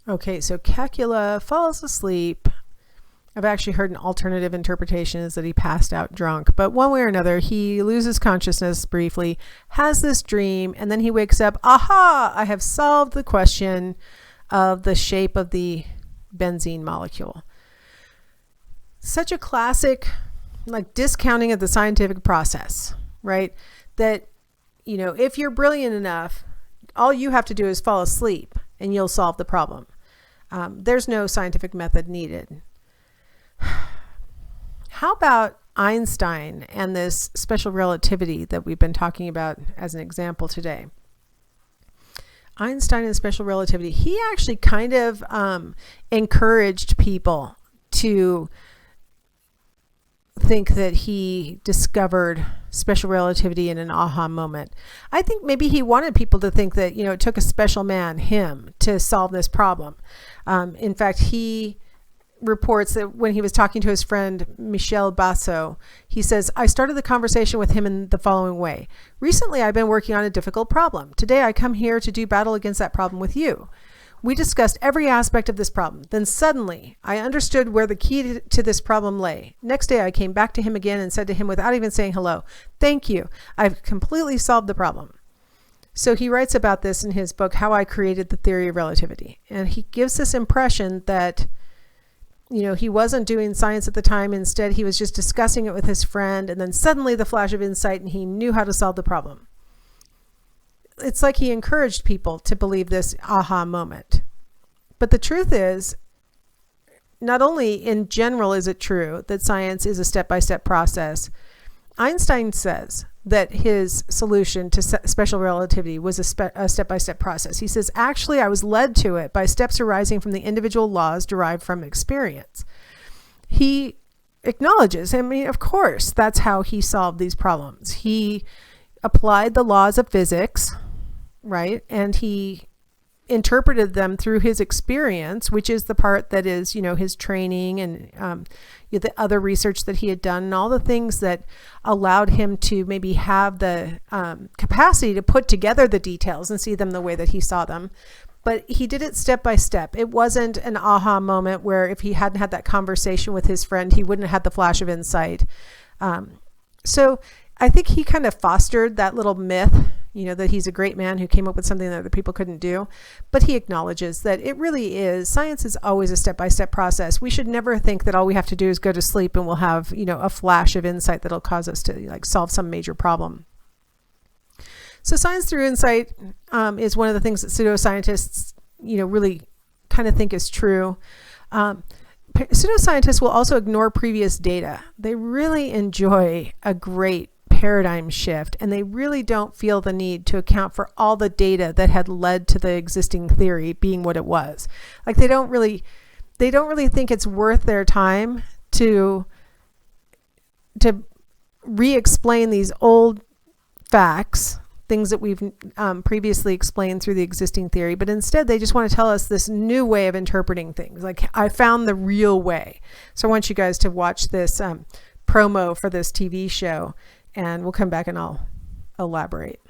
Okay, so Kekula falls asleep. I've actually heard an alternative interpretation is that he passed out drunk, but one way or another, he loses consciousness briefly, has this dream, and then he wakes up, aha, I have solved the question of the shape of the benzene molecule. Such a classic, like, discounting of the scientific process, right? That, you know, if you're brilliant enough, all you have to do is fall asleep and you'll solve the problem. There's no scientific method needed. How about Einstein and this special relativity that we've been talking about as an example today? Einstein and special relativity, he actually kind of encouraged people to think that he discovered special relativity in an aha moment. I think maybe he wanted people to think that, you know, it took a special man, him, to solve this problem. In fact, he reports that when he was talking to his friend Michel Basso, he says, I started the conversation with him in the following way. Recently, I've been working on a difficult problem. Today, I come here to do battle against that problem with you. We discussed every aspect of this problem. Then suddenly, I understood where the key to this problem lay. Next day, I came back to him again and said to him without even saying hello, thank you. I've completely solved the problem. So he writes about this in his book, How I Created the Theory of Relativity. And he gives this impression that, you know, he wasn't doing science at the time. Instead, he was just discussing it with his friend. And then suddenly the flash of insight and he knew how to solve the problem. It's like he encouraged people to believe this aha moment. But the truth is, not only in general is it true that science is a step-by-step process, Einstein says that his solution to special relativity was a step-by-step process. He says, actually, I was led to it by steps arising from the individual laws derived from experience. He acknowledges, I mean, of course, that's how he solved these problems. He applied the laws of physics, right? And he interpreted them through his experience, which is the part that is, you know, his training and the other research that he had done and all the things that allowed him to maybe have the capacity to put together the details and see them the way that he saw them. But he did it step by step. It wasn't an aha moment where if he hadn't had that conversation with his friend, he wouldn't have had the flash of insight. So I think he kind of fostered that little myth, you know, that he's a great man who came up with something that other people couldn't do. But he acknowledges that it really is, science is always a step-by-step process. We should never think that all we have to do is go to sleep and we'll have, you know, a flash of insight that'll cause us to like solve some major problem. So science through insight is one of the things that pseudoscientists, you know, really kind of think is true. Pseudoscientists will also ignore previous data. They really enjoy a great paradigm shift, and they really don't feel the need to account for all the data that had led to the existing theory being what it was. Like they don't really think it's worth their time to re-explain these old facts, things that we've previously explained through the existing theory, but instead they just want to tell us this new way of interpreting things. Like, I found the real way. So I want you guys to watch this promo for this TV show, and we'll come back and I'll elaborate.